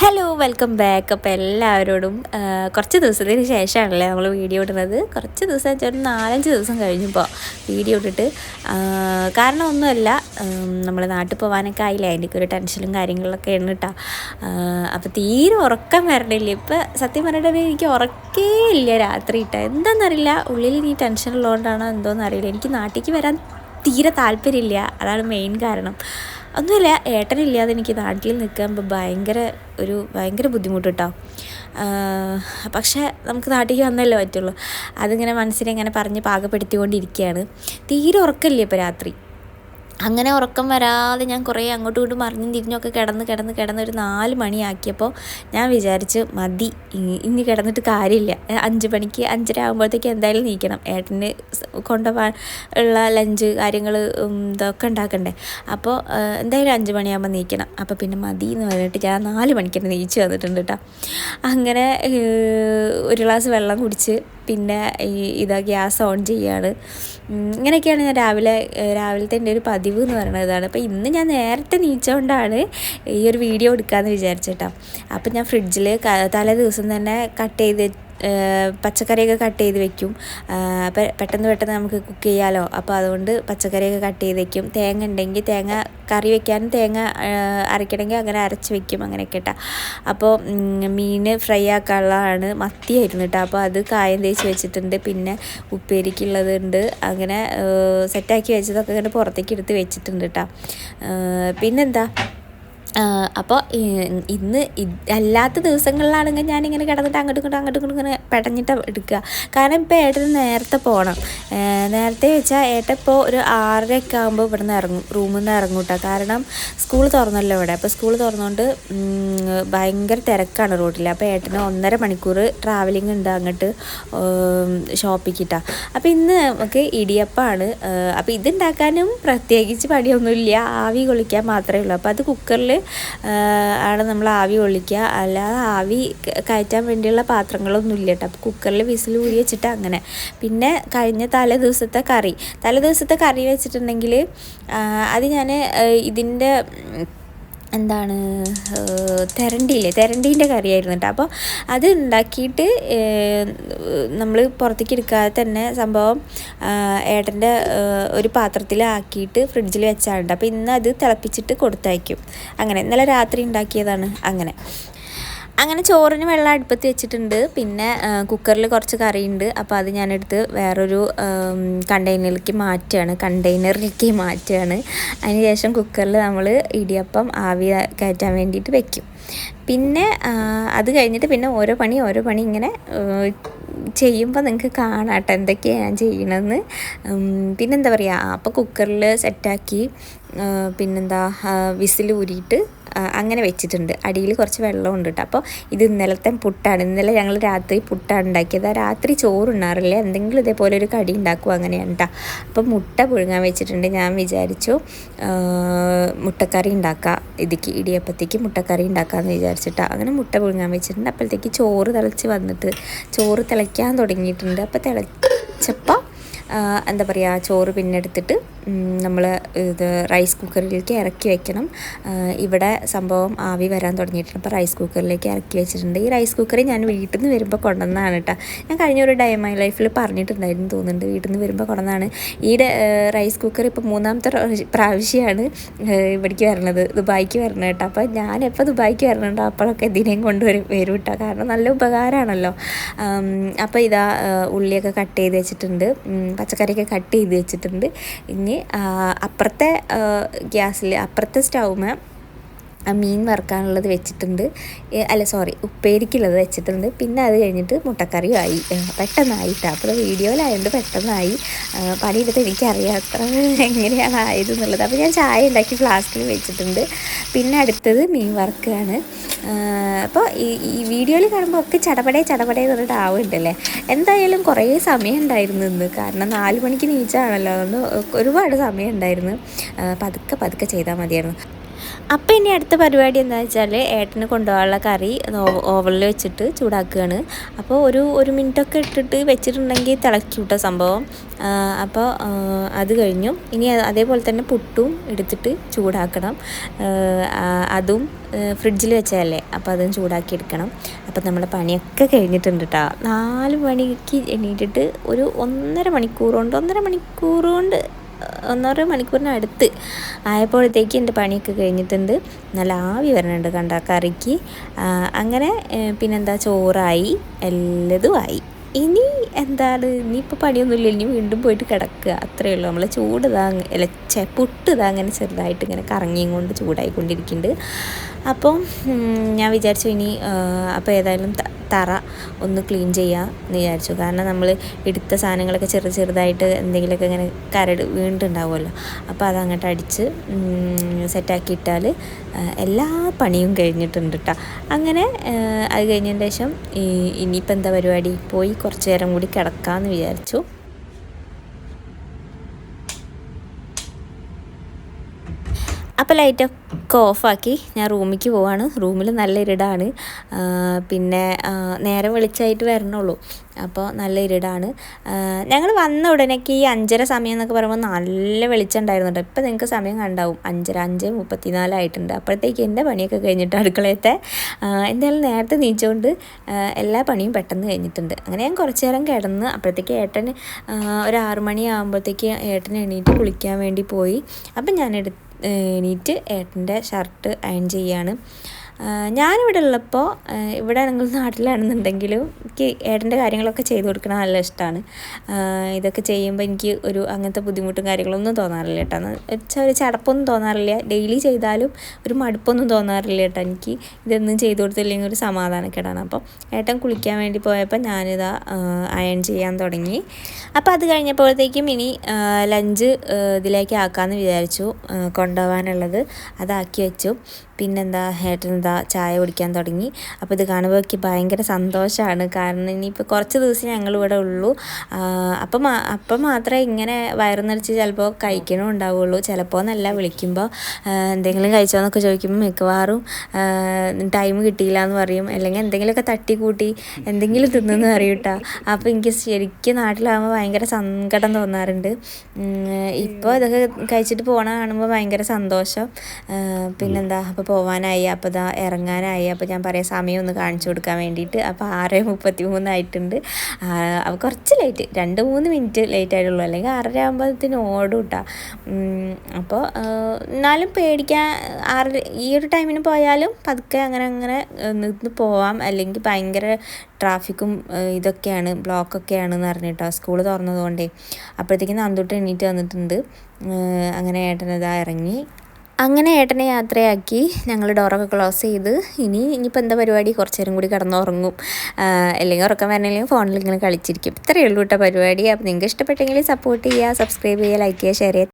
Hello welcome back. അപ്പോൾ എല്ലാവരോടും കുറച്ച് ദിവസത്തിന് ശേഷമാണല്ലേ നമ്മൾ വീഡിയോ ഇടുന്നത്. കുറച്ച് ദിവസം വെച്ചാൽ ഒരു 4-5 ദിവസം കഴിഞ്ഞപ്പോൾ വീഡിയോ ഇട്ടിട്ട് കാരണം ഒന്നുമല്ല, നമ്മൾ നാട്ടിൽ പോകാനൊക്കെ ആയില്ലേ, അതിൻ്റെയൊക്കെ ഒരു ടെൻഷനും കാര്യങ്ങളൊക്കെ ആണ് കേട്ടോ. അപ്പോൾ തീരെ ഉറക്കം വരണില്ല ഇപ്പം. സത്യം പറഞ്ഞിട്ടുണ്ടെങ്കിൽ എനിക്ക് ഉറക്കേ ഇല്ല രാത്രി ഇട്ട. എന്താണെന്നറിയില്ല, ഉള്ളിൽ ഈ ടെൻഷൻ ഉള്ളതുകൊണ്ടാണോ എന്തോന്നറിയില്ല, എനിക്ക് നാട്ടിലേക്ക് വരാൻ തീരെ താല്പര്യമില്ല. അതാണ് മെയിൻ കാരണം. ഒന്നുമില്ല, ഏട്ടനില്ലാതെ എനിക്ക് നാട്ടിൽ നിൽക്കാൻ ഭയങ്കര ബുദ്ധിമുട്ട് കേട്ടോ. പക്ഷേ നമുക്ക് നാട്ടിലേക്ക് വന്നല്ലേ പറ്റുള്ളൂ. അതിങ്ങനെ മനസ്സിനെ പറഞ്ഞ് പാകപ്പെടുത്തിക്കൊണ്ടിരിക്കുകയാണ്. തീരെ ഉറക്കമില്ല ഇപ്പോൾ രാത്രി. അങ്ങനെ ഉറക്കം വരാതെ ഞാൻ കുറേ അങ്ങോട്ടും ഇങ്ങോട്ടും മറിഞ്ഞും തിരിഞ്ഞൊക്കെ കിടന്ന് ഒരു 4 മണിയാക്കിയപ്പോൾ ഞാൻ വിചാരിച്ച് മതി, ഇനി കിടന്നിട്ട് കാര്യമില്ല. 5 മണിക്ക് 5:30 ആകുമ്പോഴത്തേക്ക് എന്തായാലും നീക്കണം. ഏട്ടന് കൊണ്ടുപോകാൻ ഉള്ള ലഞ്ച് കാര്യങ്ങൾ ഇതൊക്കെ ഉണ്ടാക്കണ്ടേ. അപ്പോൾ എന്തായാലും 5 മണിയാകുമ്പോൾ നീക്കണം. അപ്പോൾ പിന്നെ മതി എന്ന് പറഞ്ഞിട്ട് ഞാൻ 4 മണിക്ക് തന്നെ നീച്ച് വന്നിട്ടുണ്ട് കേട്ടോ. അങ്ങനെ ഒരു ഗ്ലാസ് വെള്ളം കുടിച്ച് പിന്നെ ഗ്യാസ് ഓൺ ചെയ്യാണ്. ഇങ്ങനെയൊക്കെയാണ് ഞാൻ രാവിലത്തെ എൻ്റെ ഒരു പതിവ് എന്ന് പറയുന്നത് ഇതാണ്. അപ്പോൾ ഇന്ന് ഞാൻ നേരത്തെ നീച്ചുകൊണ്ടാണ് ഈ ഒരു വീഡിയോ എടുക്കാമെന്ന് വിചാരിച്ചിട്ടോ. അപ്പോൾ ഞാൻ ഫ്രിഡ്ജിൽ തലേ ദിവസം തന്നെ പച്ചക്കറിയൊക്കെ കട്ട് ചെയ്ത് വെക്കും. അപ്പോൾ പെട്ടെന്ന് നമുക്ക് കുക്ക് ചെയ്യാമല്ലോ. അപ്പോൾ അതുകൊണ്ട് പച്ചക്കറിയൊക്കെ കട്ട് ചെയ്ത് വെക്കും. തേങ്ങ ഉണ്ടെങ്കിൽ തേങ്ങ കറി വെക്കാനും തേങ്ങ അരയ്ക്കണമെങ്കിൽ അങ്ങനെ അരച്ച് വെക്കും, അങ്ങനെയൊക്കെ കേട്ടോ. അപ്പോൾ മീൻ ഫ്രൈ ആക്കാനുള്ളതാണ്, മത്തിയായിരുന്നു കേട്ടോ. അപ്പോൾ അത് കായം തേച്ച് വെച്ചിട്ടുണ്ട്. പിന്നെ ഉപ്പേരിക്കുള്ളതുണ്ട്. അങ്ങനെ സെറ്റാക്കി വെച്ചതൊക്കെ ഇങ്ങനെ പുറത്തേക്ക് എടുത്ത് വെച്ചിട്ടുണ്ട് കേട്ടോ. പിന്നെന്താ, അപ്പോൾ ഇന്ന് അല്ലാത്ത ദിവസങ്ങളിലാണെങ്കിൽ ഞാനിങ്ങനെ കിടന്നിട്ട് അങ്ങോട്ടും ഇങ്ങോട്ടും ഇങ്ങനെ പെടഞ്ഞിട്ട് എടുക്കുക. കാരണം ഇപ്പോൾ ഏട്ടന് നേരത്തെ പോകണം. നേരത്തെ വെച്ചാൽ ഏട്ടൻ ഇപ്പോൾ ഒരു 6:30 ആകുമ്പോൾ ഇവിടെ നിന്ന് ഇറങ്ങും, റൂമിൽ നിന്ന് ഇറങ്ങും കേട്ടോ. കാരണം സ്കൂൾ തുറന്നല്ലോ ഇവിടെ. അപ്പോൾ സ്കൂൾ തുറന്നുകൊണ്ട് ഭയങ്കര തിരക്കാണ് റോഡിൽ. അപ്പോൾ ഏട്ടന് 1.5 മണിക്കൂർ ട്രാവലിംഗ് ഉണ്ട് അങ്ങോട്ട് ഷോപ്പിക്കിട്ടാ. അപ്പോൾ ഇന്ന് നമുക്ക് ഇടിയപ്പമാണ്. അപ്പോൾ ഇതുണ്ടാക്കാനും പ്രത്യേകിച്ച് പണിയൊന്നുമില്ല, ആവി കൊള്ളിക്കാൻ മാത്രമേ ഉള്ളൂ. അപ്പോൾ അത് കുക്കറിൽ ആണ് നമ്മൾ ആവി കൊള്ളിക്കുക. അല്ലാതെ ആവി കയറ്റാൻ വേണ്ടിയുള്ള പാത്രങ്ങളൊന്നും ഇല്ല കേട്ടോ. അപ്പോൾ കുക്കറിൽ വിസിൽ ഊരി വെച്ചിട്ട് അങ്ങനെ. പിന്നെ കഴിഞ്ഞ തലേ ദിവസത്തെ കറി വെച്ചിട്ടുണ്ടെങ്കിൽ അത് ഞാൻ ഇതിൻ്റെ തെരണ്ടീൻ്റെ കറിയായിരുന്നു കേട്ടോ. അപ്പോൾ അത് ഉണ്ടാക്കിയിട്ട് നമ്മൾ പുറത്തേക്ക് എടുക്കാതെ തന്നെ സംഭവം ഏട്ടൻ്റെ ഒരു പാത്രത്തിലാക്കിയിട്ട് ഫ്രിഡ്ജിൽ വെച്ചാറുണ്ട്. അപ്പോൾ ഇന്ന് അത് തിളപ്പിച്ചിട്ട് കൊടുത്തയക്കും. അങ്ങനെ ഇന്നലെ രാത്രി ഉണ്ടാക്കിയതാണ്. അങ്ങനെ ചോറിന് വെള്ളം അടുപ്പത്ത് വെച്ചിട്ടുണ്ട്. പിന്നെ കുക്കറിൽ കുറച്ച് കറിയുണ്ട്. അപ്പോൾ അത് ഞാനെടുത്ത് വേറൊരു കണ്ടെയ്നറിലേക്ക് മാറ്റുകയാണ്. അതിന് ശേഷം കുക്കറിൽ നമ്മൾ ഇടിയപ്പം ആവി കയറ്റാൻ വേണ്ടിയിട്ട് വെക്കും. പിന്നെ അത് കഴിഞ്ഞിട്ട് പിന്നെ ഓരോ പണി ഇങ്ങനെ ചെയ്യുമ്പോൾ നിങ്ങൾക്ക് കാണാം കേട്ടോ എന്തൊക്കെയാണ് ഞാൻ ചെയ്യണമെന്ന്. പിന്നെന്താ പറയുക, അപ്പോൾ കുക്കറിൽ സെറ്റാക്കി പിന്നെന്താ വിസിൽ ഊരിയിട്ട് അങ്ങനെ വെച്ചിട്ടുണ്ട്. അടിയിൽ കുറച്ച് വെള്ളമുണ്ട് കേട്ടോ. അപ്പോൾ ഇത് ഇന്നലത്തെ പുട്ടാണ്. ഇന്നലെ ഞങ്ങൾ രാത്രി പുട്ടാണ് ഉണ്ടാക്കിയത്. രാത്രി ചോറുണ്ണാറില്ല, എന്തെങ്കിലും ഇതേപോലെ ഒരു കടി ഉണ്ടാക്കും, അങ്ങനെയാണ് കേട്ടോ. അപ്പോൾ മുട്ട പുഴുങ്ങാൻ വെച്ചിട്ടുണ്ട്. ഞാൻ വിചാരിച്ചു മുട്ടക്കറി ഉണ്ടാക്കാം, ഇടിയപ്പത്തേക്ക് മുട്ടക്കറി ഉണ്ടാക്കാമെന്ന് വിചാരിച്ചിട്ടാണ്. അങ്ങനെ മുട്ട പുഴുങ്ങാൻ വെച്ചിട്ടുണ്ട്. അപ്പോഴത്തേക്ക് ചോറ് തിളയ്ക്കാൻ തുടങ്ങിയിട്ടുണ്ട്. അപ്പോൾ തിളച്ചപ്പോൾ എന്താ പറയുക, ചോറ് പിന്നെ എടുത്തിട്ട് നമ്മൾ റൈസ് കുക്കറിലേക്ക് ഇറക്കി വെക്കണം. ഇവിടെ സംഭവം ആവി വരാൻ തുടങ്ങിയിട്ടുണ്ട്. അപ്പോൾ റൈസ് കുക്കറിലേക്ക് ഇറക്കി വെച്ചിട്ടുണ്ട്. ഈ റൈസ് കുക്കർ ഞാൻ വീട്ടിൽ നിന്ന് വരുമ്പോൾ കൊണ്ടുവന്നതാണ് കേട്ടോ. ഞാൻ കഴിഞ്ഞൊരു ഡേ മൈ ലൈഫിൽ പറഞ്ഞിട്ടുണ്ടായിരുന്നു തോന്നുന്നുണ്ട്, വീട്ടിൽ നിന്ന് വരുമ്പോൾ കൊണ്ടുവന്നതാണ്. ഈ റൈസ് കുക്കർ ഇപ്പോൾ 3ാമത്തെ പ്രാവശ്യമാണ് ഇവിടേക്ക് വരണത്, ദുബായിക്ക് വരണം കേട്ടോ. അപ്പോൾ ഞാൻ എപ്പോൾ ദുബായിക്ക് വരണുണ്ടോ അപ്പോഴൊക്കെ ഇതിനെയും വരും കേട്ടോ. കാരണം നല്ല ഉപകാരമാണല്ലോ. അപ്പോൾ ഇതാ ഉള്ളിയൊക്കെ കട്ട് ചെയ്ത് വെച്ചിട്ടുണ്ട്, പച്ചക്കറിയൊക്കെ കട്ട് ചെയ്ത് വെച്ചിട്ടുണ്ട്. ഇനി അപ്പുറത്തെ സ്റ്റൗമേ മീൻ വറുക്കാനുള്ളത് വെച്ചിട്ടുണ്ട്, ഉപ്പേരിക്കുള്ളത് വെച്ചിട്ടുണ്ട്. പിന്നെ അത് കഴിഞ്ഞിട്ട് മുട്ടക്കറിയും ആയി, പെട്ടെന്നായിട്ടാണ്. അപ്പോൾ വീഡിയോയിലായതുകൊണ്ട് പെട്ടെന്നായി. പണിയെടുത്ത് എനിക്കറിയാം അത്ര എങ്ങനെയാണ് ആയതെന്നുള്ളത്. അപ്പോൾ ഞാൻ ചായ ഉണ്ടാക്കി ഫ്ലാസ്കിൽ വെച്ചിട്ടുണ്ട്. പിന്നെ അടുത്തത് മീൻ വറുക്കുകയാണ്. അപ്പോൾ ഈ വീഡിയോയിൽ കാണുമ്പോൾ ഒക്കെ ചടപടേ പറഞ്ഞിട്ട് ആവുന്നുണ്ടല്ലേ. എന്തായാലും കുറേ സമയം ഉണ്ടായിരുന്നു ഇന്ന്. കാരണം 4 മണിക്ക് നീച്ചാണല്ലോ, അതുകൊണ്ട് ഒരുപാട് സമയം ഉണ്ടായിരുന്നു. പതുക്കെ ചെയ്താൽ മതിയായിരുന്നു. അപ്പോൾ ഇനി അടുത്ത പരിപാടി എന്താ വെച്ചാൽ ഏട്ടന് കൊണ്ടുപോകാനുള്ള കറി ഓവനിൽ വെച്ചിട്ട് ചൂടാക്കുകയാണ്. അപ്പോൾ ഒരു മിനിറ്റൊക്കെ ഇട്ടിട്ട് വെച്ചിട്ടുണ്ടെങ്കിൽ തിളക്കി വിട്ട സംഭവം. അപ്പോൾ അത് കഴിഞ്ഞു. ഇനി അതേപോലെ തന്നെ പുട്ടും എടുത്തിട്ട് ചൂടാക്കണം. അതും ഫ്രിഡ്ജിൽ വെച്ചതല്ലേ, അപ്പോൾ അതും ചൂടാക്കി എടുക്കണം. അപ്പോൾ നമ്മുടെ പണിയൊക്കെ കഴിഞ്ഞിട്ടുണ്ട് കേട്ടോ. 4 മണിക്ക് എണീറ്റിട്ട് ഒരു 1.5 മണിക്കൂറിനടുത്ത് ആയപ്പോഴത്തേക്ക് എൻ്റെ പണിയൊക്കെ കഴിഞ്ഞിട്ടുണ്ട്. നല്ല ആവി വരണുണ്ട് കണ്ട കറിക്ക്. അങ്ങനെ പിന്നെന്താ, ചോറായി, എല്ലതും ആയി. ഇനി എന്താണ്, ഇനിയിപ്പോൾ പണിയൊന്നുമില്ല, ഇനി വീണ്ടും പോയിട്ട് കിടക്കുക, അത്രയേ ഉള്ളൂ. നമ്മൾ ചൂട് പുട്ട് അങ്ങനെ ചെറുതായിട്ട് ഇങ്ങനെ കറങ്ങിയും കൊണ്ട് ചൂടായിക്കൊണ്ടിരിക്കുന്നുണ്ട്. അപ്പം ഞാൻ വിചാരിച്ചു ഇനി അപ്പോൾ ഏതായാലും തറ ഒന്ന് ക്ലീൻ ചെയ്യാമെന്ന് വിചാരിച്ചു. കാരണം നമ്മൾ എടുത്ത സാധനങ്ങളൊക്കെ ചെറുതായിട്ട് എന്തെങ്കിലുമൊക്കെ ഇങ്ങനെ കരട് വീണ്ടുണ്ടാവുമല്ലോ. അപ്പോൾ അതങ്ങോട്ട് അടിച്ച് സെറ്റാക്കി ഇട്ടാൽ എല്ലാ പണിയും കഴിഞ്ഞിട്ടുണ്ട് കേട്ടോ. അങ്ങനെ അത് കഴിഞ്ഞതിന് ശേഷം ഇനിയിപ്പോൾ എന്താ പരിപാടി, പോയി കുറച്ച് നേരം കൂടി കിടക്കാമെന്ന് വിചാരിച്ചു. അപ്പോൾ ലൈറ്റൊക്കെ ഓഫാക്കി ഞാൻ റൂമിലേക്ക് പോവാണ്. റൂമിൽ നല്ല ഇരുടാണ്. പിന്നെ നേരെ വെളിച്ചമായിട്ട് വരണുള്ളൂ. അപ്പോൾ നല്ല ഇരുടാണ്. ഞങ്ങൾ വന്ന ഉടനേക്ക് ഈ 5:30 സമയം എന്നൊക്കെ പറയുമ്പോൾ നല്ല വെളിച്ചം ഉണ്ടായിരുന്നുണ്ട്. ഇപ്പോൾ നിങ്ങൾക്ക് സമയം കണ്ടാവും 5:34 ആയിട്ടുണ്ട്. അപ്പോഴത്തേക്ക് എൻ്റെ പണിയൊക്കെ കഴിഞ്ഞിട്ട് അടുക്കളയത്തെ എന്തായാലും നേരത്തെ നീച്ചുകൊണ്ട് എല്ലാ പണിയും പെട്ടെന്ന് കഴിഞ്ഞിട്ടുണ്ട്. അങ്ങനെ ഞാൻ കുറച്ച് നേരം കിടന്ന്. അപ്പോഴത്തേക്ക് ഏട്ടന് ഒരു 6 മണിയാകുമ്പോഴത്തേക്ക് ഏട്ടൻ എണീറ്റ് കുളിക്കാൻ വേണ്ടി പോയി. അപ്പം ഞാൻ എണീറ്റ് ഏട്ടൻ്റെ ഷർട്ട് അയൺ ചെയ്യാണ്. ഞാനിവിടെ ഉള്ളപ്പോൾ, ഇവിടെ നിങ്ങൾ നാട്ടിലാണെന്നുണ്ടെങ്കിലും എനിക്ക് ഏട്ടൻ്റെ കാര്യങ്ങളൊക്കെ ചെയ്ത് കൊടുക്കണം നല്ല ഇഷ്ടമാണ്. ഇതൊക്കെ ചെയ്യുമ്പോൾ എനിക്ക് അങ്ങനത്തെ ബുദ്ധിമുട്ടും കാര്യങ്ങളൊന്നും തോന്നാറില്ല കേട്ടോ. ഒരു ചടപ്പൊന്നും തോന്നാറില്ല. ഡെയിലി ചെയ്താലും ഒരു മടുപ്പൊന്നും തോന്നാറില്ല കേട്ടോ. എനിക്ക് ഇതൊന്നും ചെയ്ത് കൊടുത്തില്ലെങ്കിൽ ഒരു സമാധാനക്കേടാണ്. അപ്പോൾ ഏട്ടൻ കുളിക്കാൻ വേണ്ടി പോയപ്പോൾ ഞാനിതാ അയൺ ചെയ്യാൻ തുടങ്ങി. അപ്പോൾ അത് കഴിഞ്ഞപ്പോഴത്തേക്കും ഇനി ലഞ്ച് ഇതിലേക്ക് ആക്കാമെന്ന് വിചാരിച്ചു. കൊണ്ടുപോകാനുള്ളത് അതാക്കി വെച്ചു. പിന്നെന്താ, ഏട്ടനെന്താ ചായ കുടിക്കാൻ തുടങ്ങി. അപ്പോൾ ഇത് കാണുമ്പോൾ എനിക്ക് ഭയങ്കര സന്തോഷമാണ്. കാരണം ഇനിയിപ്പോൾ കുറച്ച് ദിവസം ഞങ്ങളിവിടെ ഉള്ളൂ. അപ്പം മാത്രമേ ഇങ്ങനെ വയറു നിറച്ച് ചിലപ്പോൾ കഴിക്കണമുണ്ടാവുള്ളൂ. ചിലപ്പോൾ എന്നല്ല, വിളിക്കുമ്പോൾ എന്തെങ്കിലും കഴിച്ചോ എന്നൊക്കെ ചോദിക്കുമ്പോൾ മിക്കവാറും ടൈം കിട്ടിയില്ല എന്ന് പറയും. അല്ലെങ്കിൽ എന്തെങ്കിലുമൊക്കെ തട്ടിക്കൂട്ടി എന്തെങ്കിലും തിന്നെന്ന് പറയും കേട്ടോ. അപ്പോൾ എനിക്ക് ശരിക്കും നാട്ടിലാകുമ്പോൾ ഭയങ്കര സങ്കടം തോന്നാറുണ്ട്. ഇപ്പോൾ ഇതൊക്കെ കഴിച്ചിട്ട് പോകണ കാണുമ്പോൾ ഭയങ്കര സന്തോഷം. പിന്നെന്താ, അപ്പോൾ പോകാനായി. അപ്പോൾ ഇതാ ഇറങ്ങാനായി. അപ്പോൾ ഞാൻ പറയാം സമയം ഒന്ന് കാണിച്ചു കൊടുക്കാൻ വേണ്ടിയിട്ട്. അപ്പോൾ 6:33 ആയിട്ടുണ്ട്. അപ്പോൾ കുറച്ച് ലേറ്റ്, 2-3 മിനിറ്റ് ലേറ്റ് ആയിട്ടുള്ളൂ. അല്ലെങ്കിൽ 6:30 ആകുമ്പോഴത്തേന് ഓടും കേട്ടോ. അപ്പോൾ എന്നാലും പേടിക്കാൻ, ഈ ഒരു ടൈമിന് പോയാലും പതുക്കെ അങ്ങനെ നിന്ന് പോവാം. അല്ലെങ്കിൽ ഭയങ്കര ട്രാഫിക്കും ഇതൊക്കെയാണ്, ബ്ലോക്കൊക്കെയാണെന്ന് പറഞ്ഞിട്ടോ, സ്കൂൾ തുറന്നതുകൊണ്ടേ. അപ്പോഴത്തേക്കും നന്ദൂട്ട് എണീറ്റ് വന്നിട്ടുണ്ട്. അങ്ങനെ ഏട്ടനിതാ ഇറങ്ങി. അങ്ങനെ ഏട്ടനെ യാത്രയാക്കി ഞങ്ങൾ ഡോറൊക്കെ ക്ലോസ് ചെയ്ത് ഇനിയിപ്പോൾ എന്താ പരിപാടി, കുറച്ച് നേരം കൂടി കിടന്നുറങ്ങും. അല്ലെങ്കിൽ ഉറക്കം വരണമെങ്കിൽ ഫോണിൽ ഇങ്ങനെ കളിച്ചിരിക്കും. ഇത്രയേ ഉള്ളൂ കേട്ടോ പരിപാടി. അപ്പോൾ നിങ്ങൾക്ക് ഇഷ്ടപ്പെട്ടെങ്കിൽ സപ്പോർട്ട് ചെയ്യുക, സബ്സ്ക്രൈബ് ചെയ്യുക, ലൈക്ക് ചെയ്യുക, ഷെയർ ചെയ്യുക.